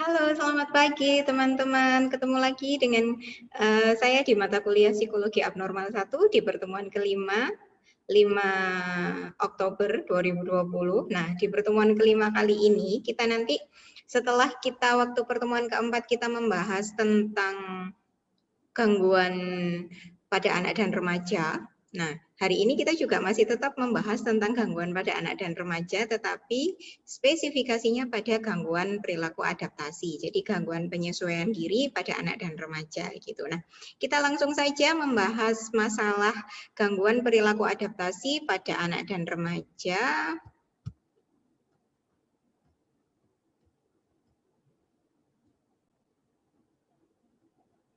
Halo, selamat pagi teman-teman. Ketemu lagi dengan saya di mata kuliah Psikologi Abnormal 1 di pertemuan kelima, 5 Oktober 2020. Nah, di pertemuan kelima kali ini, kita nanti setelah kita waktu pertemuan keempat kita membahas tentang gangguan pada anak dan remaja. Nah, hari ini kita juga masih tetap membahas tentang gangguan pada anak dan remaja, tetapi spesifikasinya pada gangguan perilaku adaptasi. Jadi gangguan penyesuaian diri pada anak dan remaja gitu. Nah, kita langsung saja membahas masalah gangguan perilaku adaptasi pada anak dan remaja.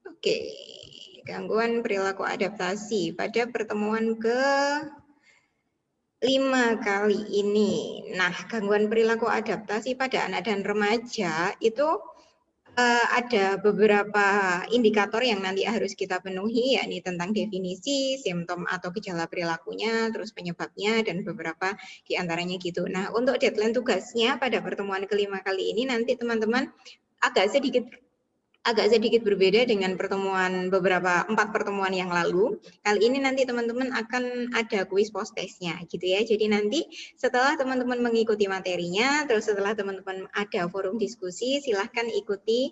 Oke, gangguan perilaku adaptasi pada pertemuan ke 5 kali ini. Nah, gangguan perilaku adaptasi pada anak dan remaja itu ada beberapa indikator yang nanti harus kita penuhi, yakni tentang definisi, simptom atau gejala perilakunya, terus penyebabnya, dan beberapa diantaranya gitu. Nah, untuk deadline tugasnya pada pertemuan kelima kali ini nanti teman-teman agak sedikit berbeda dengan beberapa 4 pertemuan yang lalu. Kali ini nanti teman-teman akan ada kuis post testnya gitu ya. Jadi nanti setelah teman-teman mengikuti materinya, terus setelah teman-teman ada forum diskusi, silahkan ikuti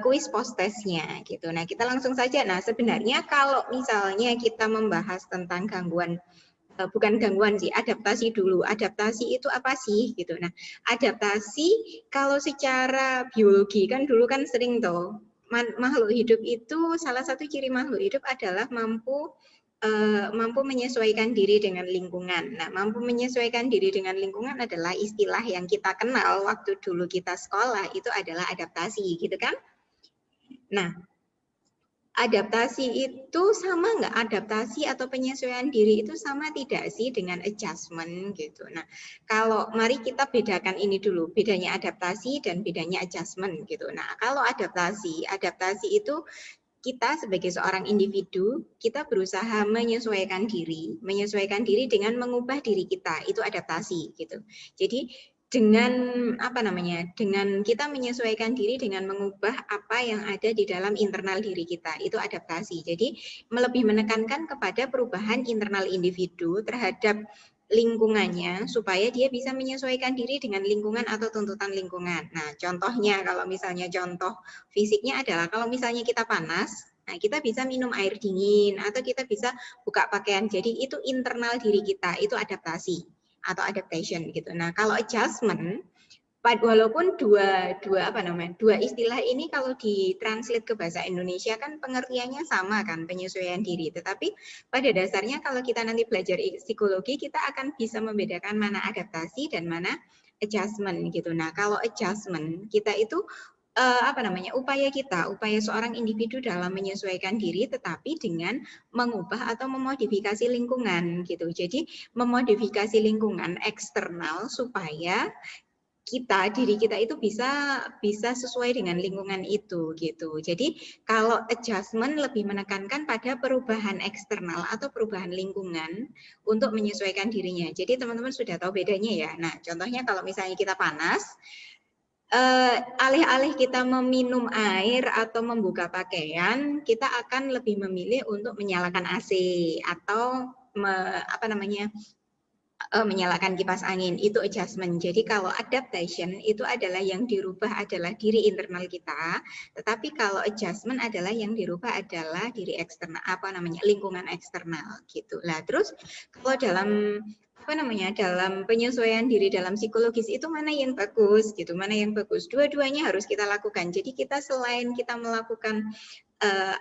kuis post testnya gitu. Nah, kita langsung saja. Nah, sebenarnya kalau misalnya kita membahas tentang bukan gangguan sih, adaptasi dulu. Adaptasi itu apa sih gitu. Nah, adaptasi kalau secara biologi kan dulu kan sering tuh makhluk hidup itu salah satu ciri makhluk hidup adalah mampu menyesuaikan diri dengan lingkungan. Nah, mampu menyesuaikan diri dengan lingkungan adalah istilah yang kita kenal waktu dulu kita sekolah itu adalah adaptasi gitu kan. Nah, adaptasi itu sama nggak? Adaptasi atau penyesuaian diri itu sama tidak sih dengan adjustment gitu. Nah, kalau mari kita bedakan ini dulu, bedanya adaptasi dan bedanya adjustment gitu. Nah, kalau adaptasi itu kita sebagai seorang individu, kita berusaha menyesuaikan diri dengan mengubah diri kita, itu adaptasi gitu. Jadi dengan dengan kita menyesuaikan diri dengan mengubah apa yang ada di dalam internal diri kita, itu adaptasi. Jadi lebih menekankan kepada perubahan internal individu terhadap lingkungannya supaya dia bisa menyesuaikan diri dengan lingkungan atau tuntutan lingkungan. Nah, contohnya kalau misalnya contoh fisiknya adalah kalau misalnya kita panas, nah kita bisa minum air dingin atau kita bisa buka pakaian. Jadi itu internal diri kita, itu adaptasi atau adaptation gitu. Nah, kalau adjustment walaupun dua istilah ini kalau ditranslate ke bahasa Indonesia kan pengertiannya sama kan, penyesuaian diri. Tetapi pada dasarnya kalau kita nanti belajar psikologi, kita akan bisa membedakan mana adaptasi dan mana adjustment gitu. Nah, kalau adjustment kita itu upaya seorang individu dalam menyesuaikan diri tetapi dengan mengubah atau memodifikasi lingkungan gitu. Jadi memodifikasi lingkungan eksternal supaya diri kita itu bisa sesuai dengan lingkungan itu gitu. Jadi kalau adjustment lebih menekankan pada perubahan eksternal atau perubahan lingkungan untuk menyesuaikan dirinya. Jadi teman-teman sudah tahu bedanya ya. Nah, contohnya kalau misalnya kita panas, alih-alih kita meminum air atau membuka pakaian, kita akan lebih memilih untuk menyalakan AC atau menyalakan kipas angin. Itu adjustment. Jadi kalau adaptation itu adalah yang dirubah adalah diri internal kita, tetapi kalau adjustment adalah yang dirubah adalah diri eksternal, lingkungan eksternal gitu. Lah terus kalau dalam dalam penyesuaian diri dalam psikologis itu mana yang bagus gitu, mana yang bagus. Dua-duanya harus kita lakukan. Jadi kita selain kita melakukan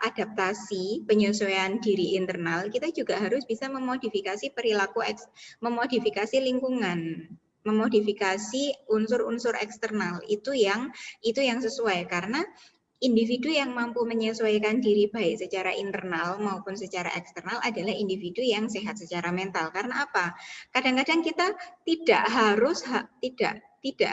adaptasi penyesuaian diri internal, kita juga harus bisa memodifikasi perilaku, memodifikasi lingkungan, memodifikasi unsur-unsur eksternal. Itu yang sesuai karena individu yang mampu menyesuaikan diri baik secara internal maupun secara eksternal adalah individu yang sehat secara mental. Karena apa? Kadang-kadang kita tidak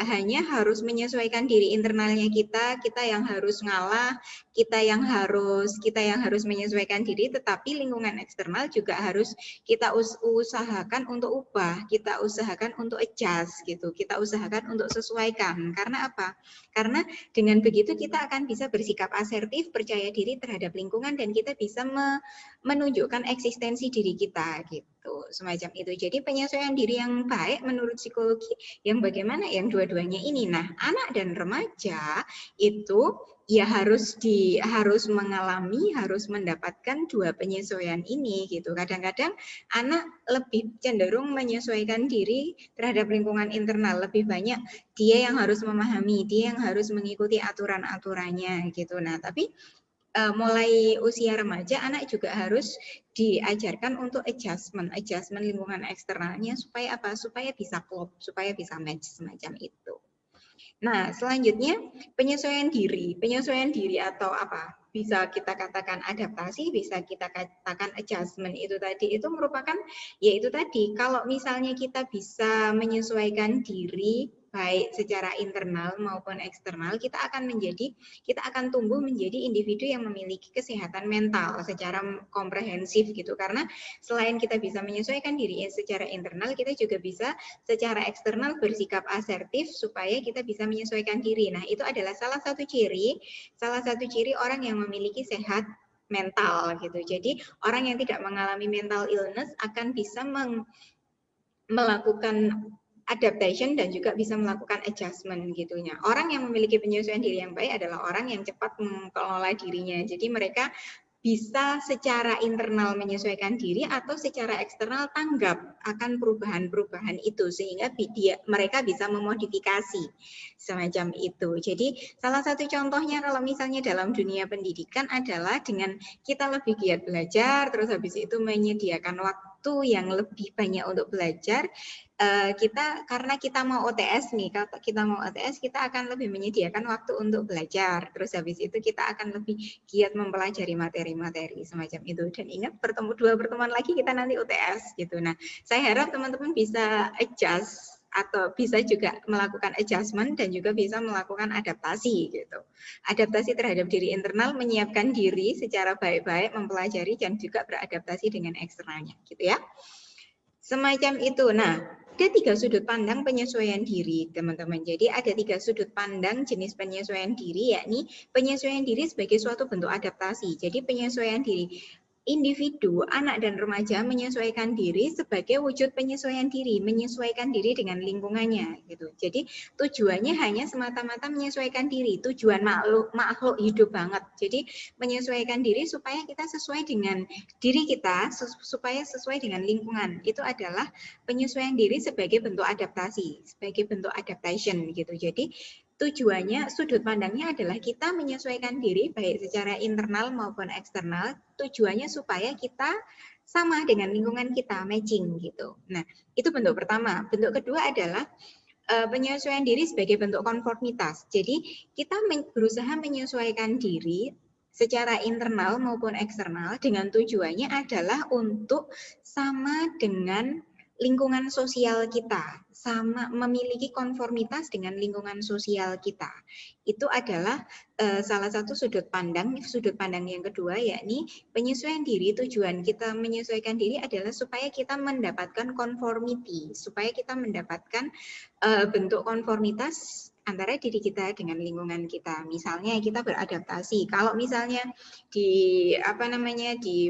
hanya harus menyesuaikan diri internalnya kita yang harus ngalah, kita yang harus menyesuaikan diri, tetapi lingkungan eksternal juga harus kita usahakan untuk ubah, kita usahakan untuk adjust gitu, kita usahakan untuk sesuaikan. Karena apa? Karena dengan begitu kita akan bisa bersikap asertif, percaya diri terhadap lingkungan, dan kita bisa menunjukkan eksistensi diri kita gitu, semacam itu. Jadi penyesuaian diri yang baik menurut psikologi yang bagaimana, yang dua-duanya ini. Nah, anak dan remaja itu ya harus mengalami, harus mendapatkan dua penyesuaian ini gitu. Kadang-kadang anak lebih cenderung menyesuaikan diri terhadap lingkungan internal, lebih banyak dia yang harus memahami, dia yang harus mengikuti aturan-aturannya gitu. Nah, tapi mulai usia remaja anak juga harus diajarkan untuk adjustment lingkungan eksternalnya supaya apa? Supaya bisa klop, supaya bisa match, semacam itu. Nah, selanjutnya penyesuaian diri atau apa? Bisa kita katakan adaptasi, bisa kita katakan adjustment, itu tadi itu merupakan, yaitu tadi kalau misalnya kita bisa menyesuaikan diri baik secara internal maupun eksternal, kita akan tumbuh menjadi individu yang memiliki kesehatan mental secara komprehensif gitu. Karena selain kita bisa menyesuaikan diri secara internal, kita juga bisa secara eksternal bersikap asertif supaya kita bisa menyesuaikan diri. Nah, itu adalah salah satu ciri orang yang memiliki sehat mental gitu. Jadi orang yang tidak mengalami mental illness akan bisa melakukan adaptation dan juga bisa melakukan adjustment gitunya. Orang yang memiliki penyesuaian diri yang baik adalah orang yang cepat mengelola dirinya. Jadi mereka bisa secara internal menyesuaikan diri atau secara eksternal tanggap akan perubahan-perubahan itu sehingga mereka bisa memodifikasi semacam itu. Jadi salah satu contohnya kalau misalnya dalam dunia pendidikan adalah dengan kita lebih giat belajar, terus habis itu menyediakan waktu yang lebih banyak untuk belajar, karena kita mau OTS nih, kalau kita mau OTS kita akan lebih menyediakan waktu untuk belajar, terus habis itu kita akan lebih giat mempelajari materi-materi semacam itu. Dan ingat, dua pertemuan lagi kita nanti UTS gitu. Nah, saya harap teman-teman bisa adjust atau bisa juga melakukan adjustment dan juga bisa melakukan adaptasi gitu. Adaptasi terhadap diri internal, menyiapkan diri secara baik-baik, mempelajari dan juga beradaptasi dengan eksternalnya gitu ya. Semacam itu. Nah, ada 3 sudut pandang penyesuaian diri, teman-teman. Jadi ada 3 sudut pandang jenis penyesuaian diri, yakni penyesuaian diri sebagai suatu bentuk adaptasi. Jadi penyesuaian diri individu, anak dan remaja menyesuaikan diri sebagai wujud penyesuaian diri, menyesuaikan diri dengan lingkungannya gitu. Jadi tujuannya hanya semata-mata menyesuaikan diri, tujuan makhluk hidup banget. Jadi menyesuaikan diri supaya kita sesuai dengan diri kita, supaya sesuai dengan lingkungan. Itu adalah penyesuaian diri sebagai bentuk adaptasi, sebagai bentuk adaptation gitu. Jadi tujuannya, sudut pandangnya adalah kita menyesuaikan diri baik secara internal maupun eksternal. Tujuannya supaya kita sama dengan lingkungan kita, matching gitu. Nah, itu bentuk pertama. Bentuk kedua adalah penyesuaian diri sebagai bentuk konformitas. Jadi kita berusaha menyesuaikan diri secara internal maupun eksternal dengan tujuannya adalah untuk sama dengan lingkungan sosial kita, sama memiliki konformitas dengan lingkungan sosial kita. Itu adalah salah satu sudut pandang yang kedua, yakni penyesuaian diri. Tujuan kita menyesuaikan diri adalah supaya kita mendapatkan conformity, supaya kita mendapatkan bentuk konformitas antara diri kita dengan lingkungan kita. Misalnya kita beradaptasi. Kalau misalnya di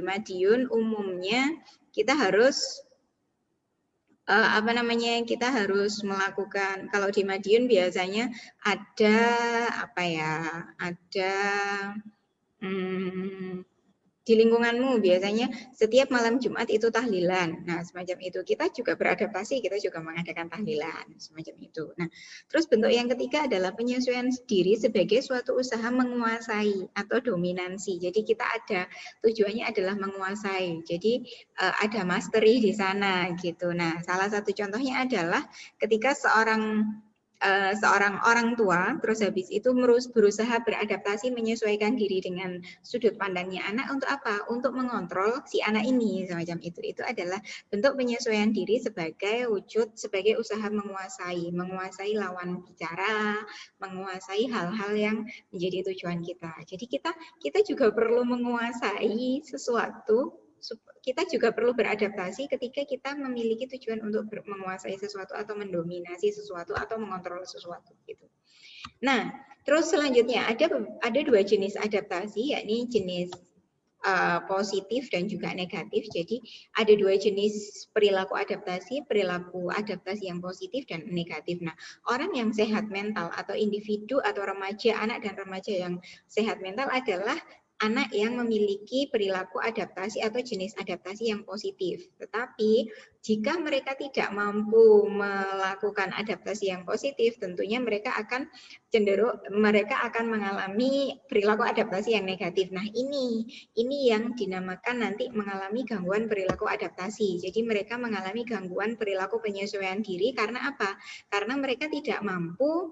Madiun umumnya kita harus kita harus melakukan, kalau di Madiun biasanya ada di lingkunganmu biasanya setiap malam Jumat itu tahlilan. Nah, semacam itu. Kita juga beradaptasi, kita juga mengadakan tahlilan, semacam itu. Nah, terus bentuk yang ketiga adalah penyesuaian diri sebagai suatu usaha menguasai atau dominansi. Jadi kita ada tujuannya adalah menguasai. Jadi ada mastery di sana gitu. Nah, salah satu contohnya adalah ketika seorang seorang orang tua, terus habis itu berusaha beradaptasi menyesuaikan diri dengan sudut pandangnya anak untuk apa? Untuk mengontrol si anak ini semacam itu. Itu adalah bentuk penyesuaian diri sebagai wujud, sebagai usaha menguasai lawan bicara, menguasai hal-hal yang menjadi tujuan kita. Jadi kita juga perlu menguasai sesuatu, kita juga perlu beradaptasi ketika kita memiliki tujuan untuk menguasai sesuatu atau mendominasi sesuatu atau mengontrol sesuatu gitu. Nah, terus selanjutnya ada dua jenis adaptasi, yakni jenis positif dan juga negatif. Jadi ada dua jenis perilaku adaptasi yang positif dan negatif. Nah, orang yang sehat mental atau individu atau remaja, anak dan remaja yang sehat mental adalah anak yang memiliki perilaku adaptasi atau jenis adaptasi yang positif. Tetapi jika mereka tidak mampu melakukan adaptasi yang positif, tentunya mereka akan mengalami perilaku adaptasi yang negatif. Nah, ini yang dinamakan nanti mengalami gangguan perilaku adaptasi. Jadi mereka mengalami gangguan perilaku penyesuaian diri karena apa? Karena mereka tidak mampu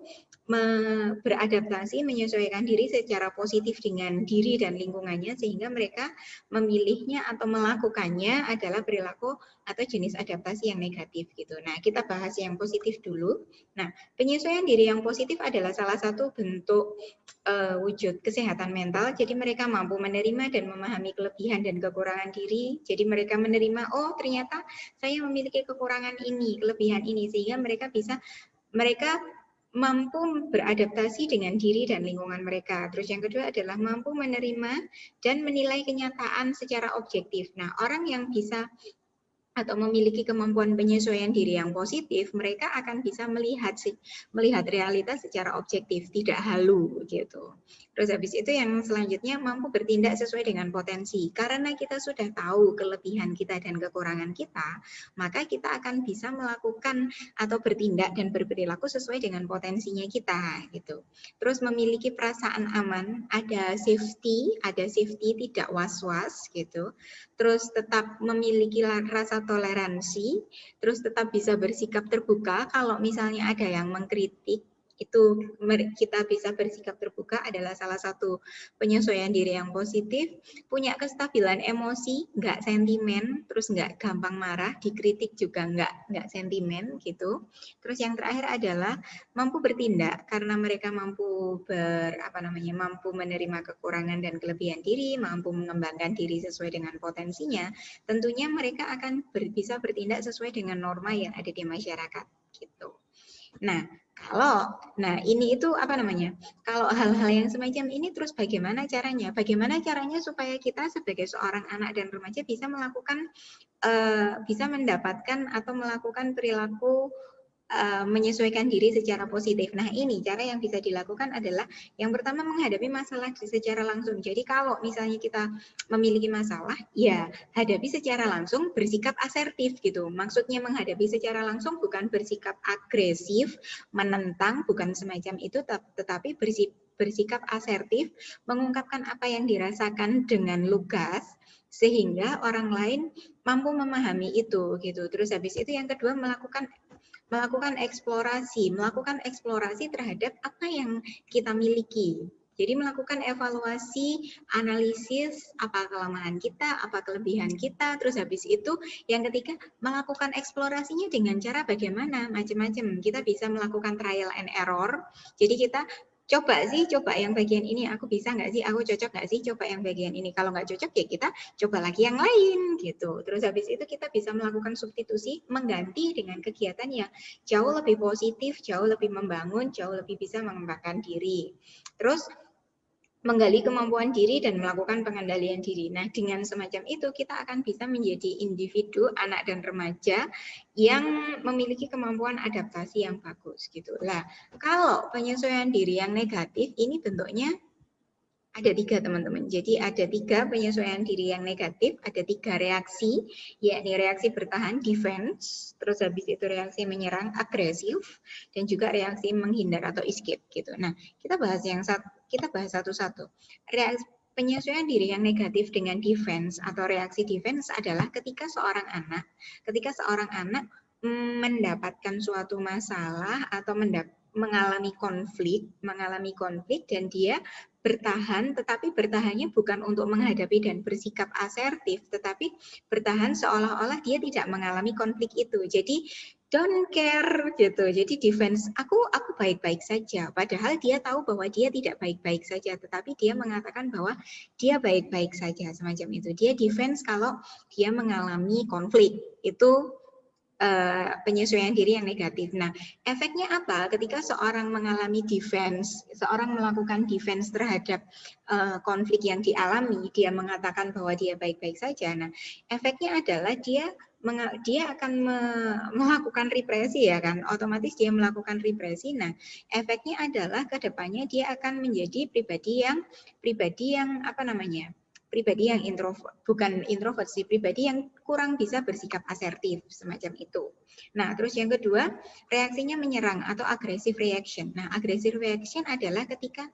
beradaptasi menyesuaikan diri secara positif dengan diri dan lingkungannya, sehingga mereka memilihnya atau melakukannya adalah perilaku atau jenis adaptasi yang negatif gitu. Nah, kita bahas yang positif dulu. Nah, penyesuaian diri yang positif adalah salah satu bentuk wujud kesehatan mental. Jadi mereka mampu menerima dan memahami kelebihan dan kekurangan diri. Jadi mereka menerima, oh ternyata saya memiliki kekurangan ini, kelebihan ini, sehingga mereka mampu beradaptasi dengan diri dan lingkungan mereka. Terus yang kedua adalah mampu menerima dan menilai kenyataan secara objektif. Nah, orang yang bisa atau memiliki kemampuan penyesuaian diri yang positif, mereka akan bisa melihat realitas secara objektif, tidak halu gitu. Terus habis itu yang selanjutnya mampu bertindak sesuai dengan potensi. Karena kita sudah tahu kelebihan kita dan kekurangan kita, maka kita akan bisa melakukan atau bertindak dan berperilaku sesuai dengan potensinya kita gitu. Terus memiliki perasaan aman, ada safety tidak was-was gitu. Terus tetap memiliki rasa toleransi, terus tetap bisa bersikap terbuka. Kalau misalnya ada yang mengkritik, itu kita bisa bersikap terbuka adalah salah satu penyesuaian diri yang positif. Punya kestabilan emosi, nggak sentimen, terus nggak gampang marah, dikritik juga nggak sentimen gitu. Terus yang terakhir adalah mampu bertindak karena mereka mampu mampu menerima kekurangan dan kelebihan diri, mampu mengembangkan diri sesuai dengan potensinya. Tentunya mereka akan bisa bertindak sesuai dengan norma yang ada di masyarakat gitu. Nah, ini itu kalau hal-hal yang semacam ini terus bagaimana caranya? Bagaimana caranya supaya kita sebagai seorang anak dan remaja bisa bisa mendapatkan atau melakukan perilaku menyesuaikan diri secara positif. Nah, ini cara yang bisa dilakukan adalah yang pertama menghadapi masalah secara langsung. Jadi kalau misalnya kita memiliki masalah, ya hadapi secara langsung, bersikap asertif gitu. Maksudnya menghadapi secara langsung bukan bersikap agresif, menentang, bukan semacam itu, tetapi bersikap asertif, mengungkapkan apa yang dirasakan dengan lugas, sehingga orang lain mampu memahami itu gitu. Terus habis itu yang kedua melakukan eksplorasi terhadap apa yang kita miliki. Jadi melakukan evaluasi, analisis apa kelemahan kita, apa kelebihan kita, terus habis itu yang ketiga melakukan eksplorasinya dengan cara bagaimana, macam-macam. Kita bisa melakukan trial and error. Jadi kita coba yang bagian ini aku bisa nggak sih, aku cocok nggak sih, coba yang bagian ini. Kalau nggak cocok ya kita coba lagi yang lain gitu. Terus habis itu kita bisa melakukan substitusi, mengganti dengan kegiatan yang jauh lebih positif, jauh lebih membangun, jauh lebih bisa mengembangkan diri. Terus menggali kemampuan diri dan melakukan pengendalian diri. Nah, dengan semacam itu kita akan bisa menjadi individu, anak dan remaja yang memiliki kemampuan adaptasi yang bagus gitu. Nah, kalau penyesuaian diri yang negatif ini bentuknya ada 3 teman-teman. Jadi ada 3 penyesuaian diri yang negatif, ada 3 reaksi, yakni reaksi bertahan, defense, terus habis itu reaksi menyerang, agresif, dan juga reaksi menghindar atau escape gitu. Nah, kita bahas satu-satu. Reaksi penyesuaian diri yang negatif dengan defense atau reaksi defense adalah ketika seorang anak mendapatkan suatu masalah atau mengalami konflik dan dia bertahan, tetapi bertahannya bukan untuk menghadapi dan bersikap asertif, tetapi bertahan seolah-olah dia tidak mengalami konflik itu. Jadi don't care gitu. Jadi defense aku baik-baik saja. Padahal dia tahu bahwa dia tidak baik-baik saja, tetapi dia mengatakan bahwa dia baik-baik saja semacam itu. Dia defense kalau dia mengalami konflik. Itu penyesuaian diri yang negatif. Nah, efeknya apa? Ketika seorang mengalami defense, seorang melakukan defense terhadap konflik yang dialami, dia mengatakan bahwa dia baik-baik saja. Nah, efeknya adalah dia akan melakukan represi ya kan, otomatis dia melakukan represi. Nah, efeknya adalah kedepannya dia akan menjadi pribadi yang apa namanya? Pribadi yang introvert, bukan introvert sih, pribadi yang kurang bisa bersikap asertif semacam itu. Nah, terus yang kedua, reaksinya menyerang atau aggressive reaction. Nah, aggressive reaction adalah ketika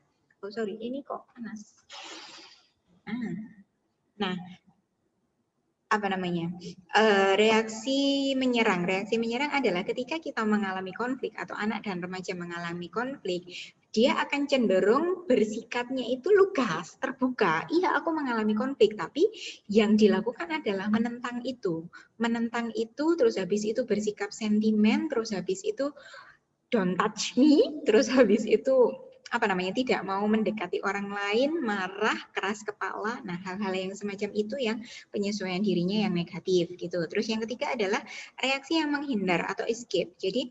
ini kok panas. Nah, apa namanya? Reaksi menyerang adalah ketika kita mengalami konflik atau anak dan remaja mengalami konflik, dia akan cenderung bersikapnya itu lugas, terbuka. Iya, aku mengalami konflik, tapi yang dilakukan adalah menentang itu, terus habis itu bersikap sentimen, terus habis itu don't touch me, terus habis itu apa namanya, tidak mau mendekati orang lain, marah, keras kepala. Nah, hal-hal yang semacam itu yang penyesuaian dirinya yang negatif gitu. Terus yang ketiga adalah reaksi yang menghindar atau escape. Jadi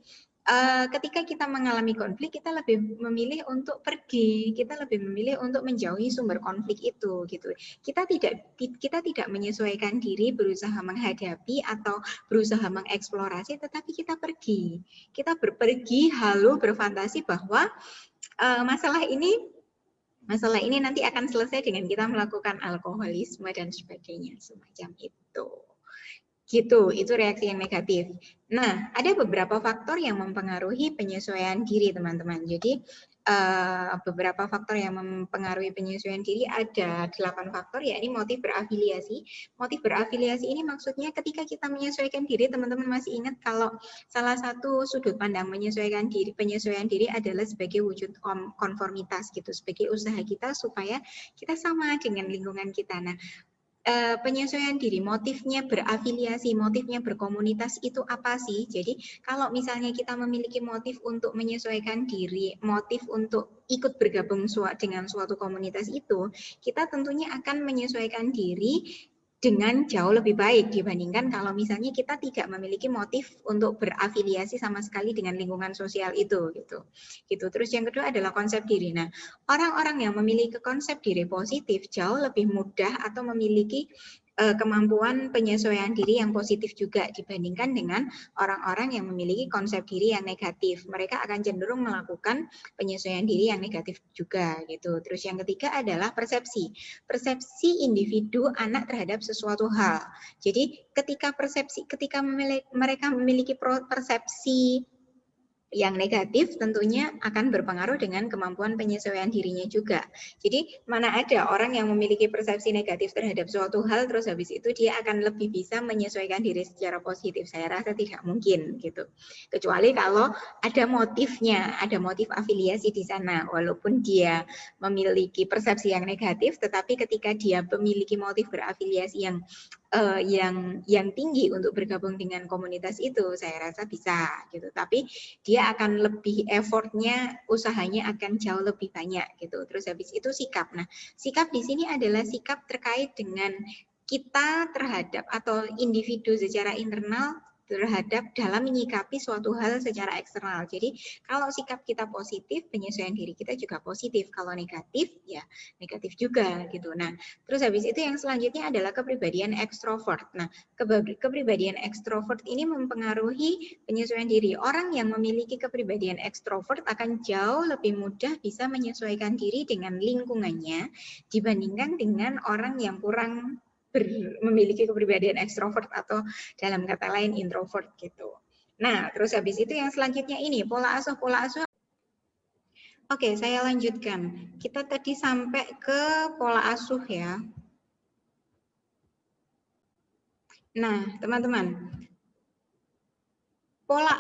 ketika kita mengalami konflik, kita lebih memilih untuk pergi, kita lebih memilih untuk menjauhi sumber konflik itu gitu. Kita tidak menyesuaikan diri, berusaha menghadapi atau berusaha mengeksplorasi, tetapi kita pergi. Kita berpergi halu berfantasi bahwa masalah ini nanti akan selesai dengan kita melakukan alkoholisme dan sebagainya semacam itu. Gitu, itu reaksi yang negatif. Nah, ada beberapa faktor yang mempengaruhi penyesuaian diri, teman-teman. Jadi, beberapa faktor yang mempengaruhi penyesuaian diri ada 8 faktor, yakni motif berafiliasi. Motif berafiliasi ini maksudnya ketika kita menyesuaikan diri, teman-teman masih ingat kalau salah satu sudut pandang penyesuaian diri adalah sebagai wujud konformitas gitu, sebagai usaha kita supaya kita sama dengan lingkungan kita. Nah, penyesuaian diri, motifnya berafiliasi, motifnya berkomunitas itu apa sih? Jadi kalau misalnya kita memiliki motif untuk menyesuaikan diri, motif untuk ikut bergabung dengan suatu komunitas itu, kita tentunya akan menyesuaikan diri dengan jauh lebih baik dibandingkan kalau misalnya kita tidak memiliki motif untuk berafiliasi sama sekali dengan lingkungan sosial itu gitu. Terus yang kedua adalah konsep diri. Nah, orang-orang yang memiliki konsep diri positif jauh lebih mudah atau memiliki kemampuan penyesuaian diri yang positif juga dibandingkan dengan orang-orang yang memiliki konsep diri yang negatif. Mereka akan cenderung melakukan penyesuaian diri yang negatif juga gitu. Terus yang ketiga adalah persepsi. Persepsi individu anak terhadap sesuatu hal. Jadi ketika mereka memiliki persepsi yang negatif tentunya akan berpengaruh dengan kemampuan penyesuaian dirinya juga. Jadi mana ada orang yang memiliki persepsi negatif terhadap suatu hal terus habis itu dia akan lebih bisa menyesuaikan diri secara positif. Saya rasa tidak mungkin gitu. Kecuali kalau ada motifnya, ada motif afiliasi di sana. Walaupun dia memiliki persepsi yang negatif, tetapi ketika dia memiliki motif berafiliasi yang tinggi untuk bergabung dengan komunitas itu, saya rasa bisa gitu. Tapi dia akan lebih effortnya, usahanya akan jauh lebih banyak gitu. Terus habis itu sikap. Nah, sikap di sini adalah sikap terkait dengan kita terhadap atau individu secara internal terhadap dalam menyikapi suatu hal secara eksternal. Jadi kalau sikap kita positif, penyesuaian diri kita juga positif. Kalau negatif, ya negatif juga gitu. Nah, terus habis itu yang selanjutnya adalah kepribadian ekstrovert. Nah, kepribadian ekstrovert ini mempengaruhi penyesuaian diri. Orang yang memiliki kepribadian ekstrovert akan jauh lebih mudah bisa menyesuaikan diri dengan lingkungannya dibandingkan dengan orang yang kurang memiliki kepribadian ekstrovert atau dalam kata lain introvert gitu. Nah, terus habis itu yang selanjutnya ini pola asuh. Oke, saya lanjutkan. Kita tadi sampai ke pola asuh ya. Nah, teman-teman, pola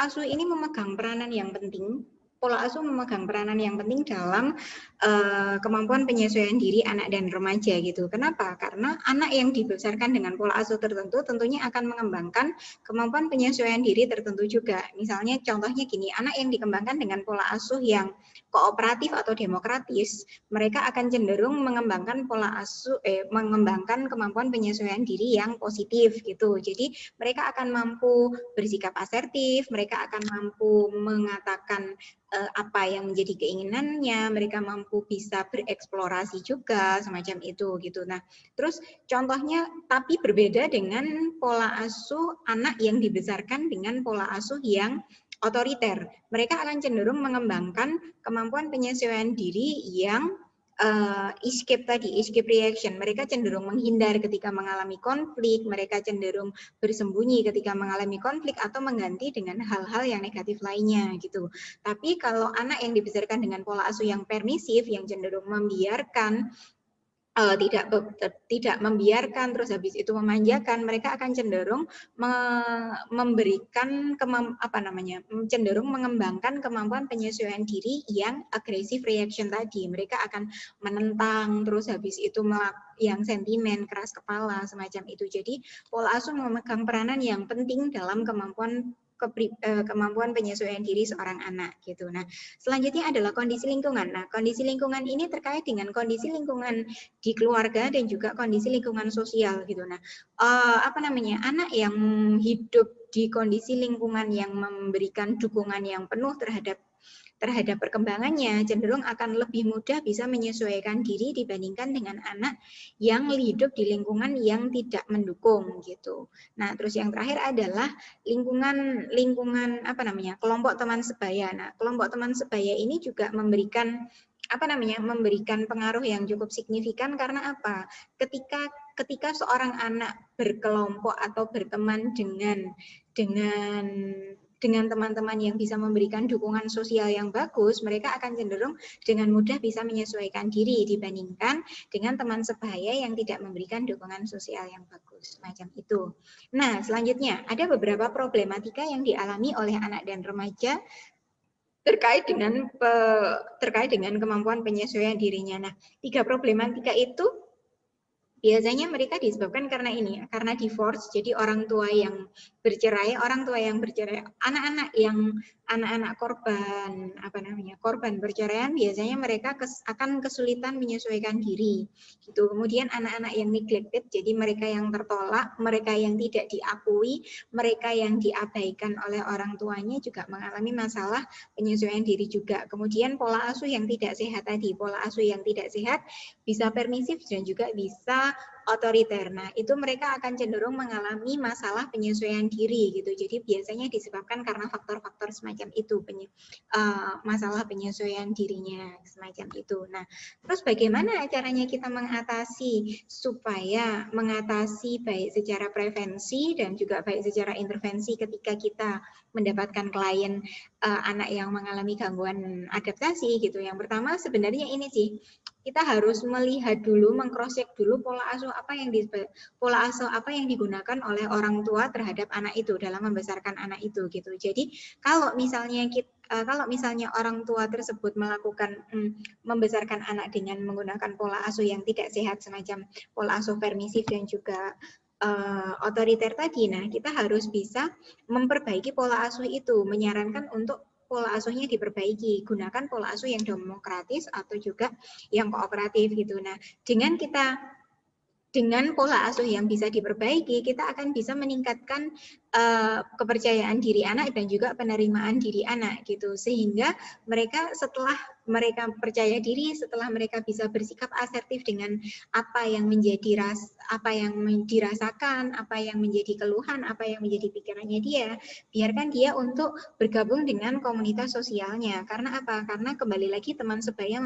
asuh ini memegang peranan yang penting. Pola asuh memegang peranan yang penting dalam kemampuan penyesuaian diri anak dan remaja gitu. Kenapa? Karena anak yang dibesarkan dengan pola asuh tertentu tentunya akan mengembangkan kemampuan penyesuaian diri tertentu juga. Misalnya contohnya gini, anak yang dikembangkan dengan pola asuh yang kooperatif atau demokratis, mereka akan cenderung mengembangkan mengembangkan kemampuan penyesuaian diri yang positif gitu. Jadi mereka akan mampu bersikap asertif, mereka akan mampu mengatakan apa yang menjadi keinginannya, mereka mampu bisa bereksplorasi juga semacam itu gitu. Nah, terus contohnya tapi berbeda dengan pola asuh anak yang dibesarkan dengan pola asuh yang otoriter. Mereka akan cenderung mengembangkan kemampuan penyesuaian diri yang escape reaction. Mereka cenderung menghindar ketika mengalami konflik, mereka cenderung bersembunyi ketika mengalami konflik atau mengganti dengan hal-hal yang negatif lainnya gitu. Tapi kalau anak yang dibesarkan dengan pola asuh yang permisif, yang cenderung membiarkan tidak membiarkan, terus habis itu memanjakan, mereka akan cenderung memberikan cenderung mengembangkan kemampuan penyesuaian diri yang aggressive reaction tadi. Mereka akan menentang, terus habis itu yang sentimen, keras kepala, semacam itu. Jadi pola asuh memegang peranan yang penting dalam kemampuan penyesuaian diri seorang anak gitu. Nah, selanjutnya adalah kondisi lingkungan. Nah, kondisi lingkungan ini terkait dengan kondisi lingkungan di keluarga dan juga kondisi lingkungan sosial gitu. Nah, anak yang hidup di kondisi lingkungan yang memberikan dukungan yang penuh terhadap perkembangannya cenderung akan lebih mudah bisa menyesuaikan diri dibandingkan dengan anak yang hidup di lingkungan yang tidak mendukung gitu. Nah, terus yang terakhir adalah lingkungan kelompok teman sebaya. Nah, kelompok teman sebaya ini juga memberikan pengaruh yang cukup signifikan karena apa? Ketika seorang anak berkelompok atau berteman dengan teman-teman yang bisa memberikan dukungan sosial yang bagus, mereka akan cenderung dengan mudah bisa menyesuaikan diri dibandingkan dengan teman sebaya yang tidak memberikan dukungan sosial yang bagus, macam itu. Nah, selanjutnya ada beberapa problematika yang dialami oleh anak dan remaja terkait dengan kemampuan penyesuaian dirinya. Nah, 3 problematika itu biasanya mereka disebabkan karena divorce, jadi orang tua yang bercerai, anak-anak korban perceraian biasanya mereka akan kesulitan menyesuaikan diri. Gitu. Kemudian anak-anak yang neglected, jadi mereka yang tertolak, mereka yang tidak diakui, mereka yang diabaikan oleh orang tuanya juga mengalami masalah penyesuaian diri juga. Kemudian pola asuh yang tidak sehat tadi, pola asuh yang tidak sehat bisa permisif dan juga bisa otoriter. Nah, itu mereka akan cenderung mengalami masalah penyesuaian diri gitu. Jadi biasanya disebabkan karena faktor-faktor semacam itu, masalah penyesuaian dirinya semacam itu. Nah, terus bagaimana caranya kita mengatasi baik secara prevensi dan juga baik secara intervensi ketika kita mendapatkan klien anak yang mengalami gangguan adaptasi gitu. Yang pertama sebenarnya ini sih, kita harus melihat dulu, mengcross-check dulu pola asuh apa yang digunakan oleh orang tua terhadap anak itu dalam membesarkan anak itu gitu. Jadi kalau misalnya orang tua tersebut membesarkan anak dengan menggunakan pola asuh yang tidak sehat semacam pola asuh permisif dan juga otoriter tadi, nah kita harus bisa memperbaiki pola asuh itu, menyarankan untuk pola asuhnya diperbaiki, gunakan pola asuh yang demokratis atau juga yang kooperatif gitu. Nah, dengan pola asuh yang bisa diperbaiki, kita akan bisa meningkatkan kepercayaan diri anak dan juga penerimaan diri anak gitu, sehingga setelah mereka percaya diri, setelah mereka bisa bersikap asertif dengan apa yang dirasakan, apa yang menjadi keluhan, apa yang menjadi pikirannya dia, biarkan dia untuk bergabung dengan komunitas sosialnya. Karena apa? Karena kembali lagi teman sebaya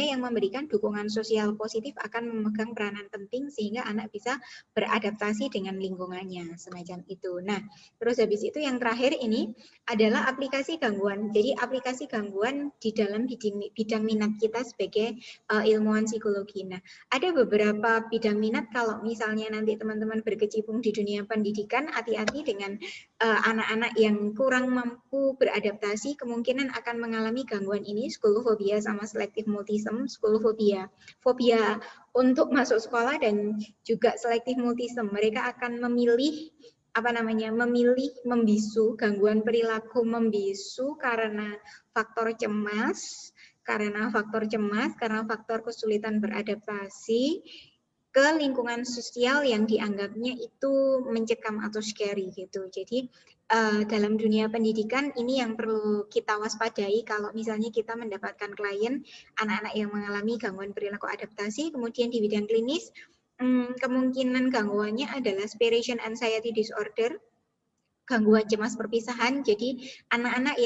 yang memberikan dukungan sosial positif akan memegang peranan penting sehingga anak bisa beradaptasi dengan lingkungannya. misalnya semacam itu. Nah, terus habis itu yang terakhir ini adalah aplikasi gangguan. Jadi aplikasi gangguan di dalam bidang minat kita sebagai ilmuwan psikologi. Nah, ada beberapa bidang minat kalau misalnya nanti teman-teman berkecimpung di dunia pendidikan, hati-hati dengan anak-anak yang kurang mampu beradaptasi, kemungkinan akan mengalami gangguan ini, schoolophobia sama selective mutism. Schoolophobia, fobia untuk masuk sekolah, dan juga selective mutism. Mereka akan memilih memilih membisu, gangguan perilaku membisu karena faktor cemas, karena faktor kesulitan beradaptasi ke lingkungan sosial yang dianggapnya itu mencekam atau scary gitu. Jadi dalam dunia pendidikan ini yang perlu kita waspadai kalau misalnya kita mendapatkan klien anak-anak yang mengalami gangguan perilaku adaptasi, kemudian di bidang klinis kemungkinan gangguannya adalah separation anxiety disorder, gangguan cemas perpisahan. Jadi anak-anak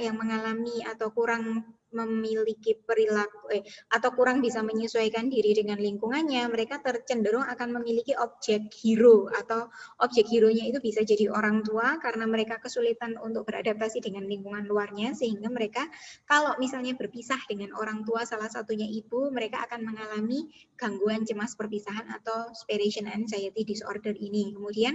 yang mengalami atau kurang memiliki perilaku atau kurang bisa menyesuaikan diri dengan lingkungannya, mereka tercenderung akan memiliki objek hero, atau objek hero-nya itu bisa jadi orang tua karena mereka kesulitan untuk beradaptasi dengan lingkungan luarnya, sehingga mereka kalau misalnya berpisah dengan orang tua, salah satunya ibu, mereka akan mengalami gangguan cemas perpisahan atau separation anxiety disorder ini. Kemudian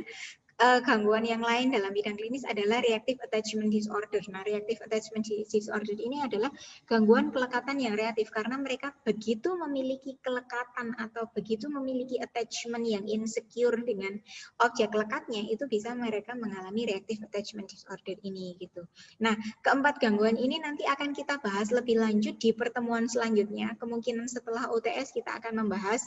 gangguan yang lain dalam bidang klinis adalah reactive attachment disorder. Nah, reactive attachment disorder ini adalah gangguan kelekatan yang reaktif karena mereka begitu memiliki kelekatan atau begitu memiliki attachment yang insecure dengan objek lekatnya, itu bisa mereka mengalami reactive attachment disorder ini gitu. Nah, keempat gangguan ini nanti akan kita bahas lebih lanjut di pertemuan selanjutnya. Kemungkinan setelah UTS kita akan membahas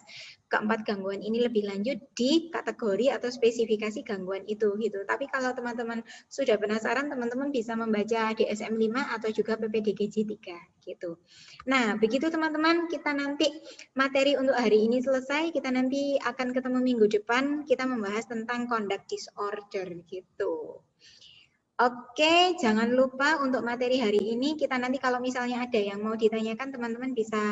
keempat gangguan ini lebih lanjut di kategori atau spesifikasi gangguan itu gitu. Tapi kalau teman-teman sudah penasaran, teman-teman bisa membaca DSM-5 atau juga PPDGJ 3 gitu. Nah, begitu teman-teman, kita nanti materi untuk hari ini selesai, kita nanti akan ketemu minggu depan, kita membahas tentang conduct disorder gitu. Oke, jangan lupa untuk materi hari ini, kita nanti kalau misalnya ada yang mau ditanyakan, teman-teman bisa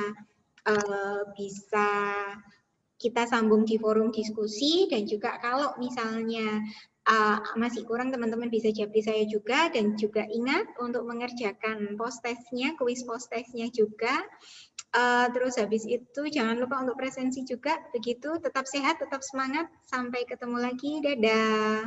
kita sambung di forum diskusi, dan juga kalau misalnya masih kurang, teman-teman bisa japri saya juga, dan juga ingat untuk mengerjakan post-testnya, kuis post-testnya juga. Terus habis itu jangan lupa untuk presensi juga, begitu. Tetap sehat, tetap semangat, sampai ketemu lagi, dadah.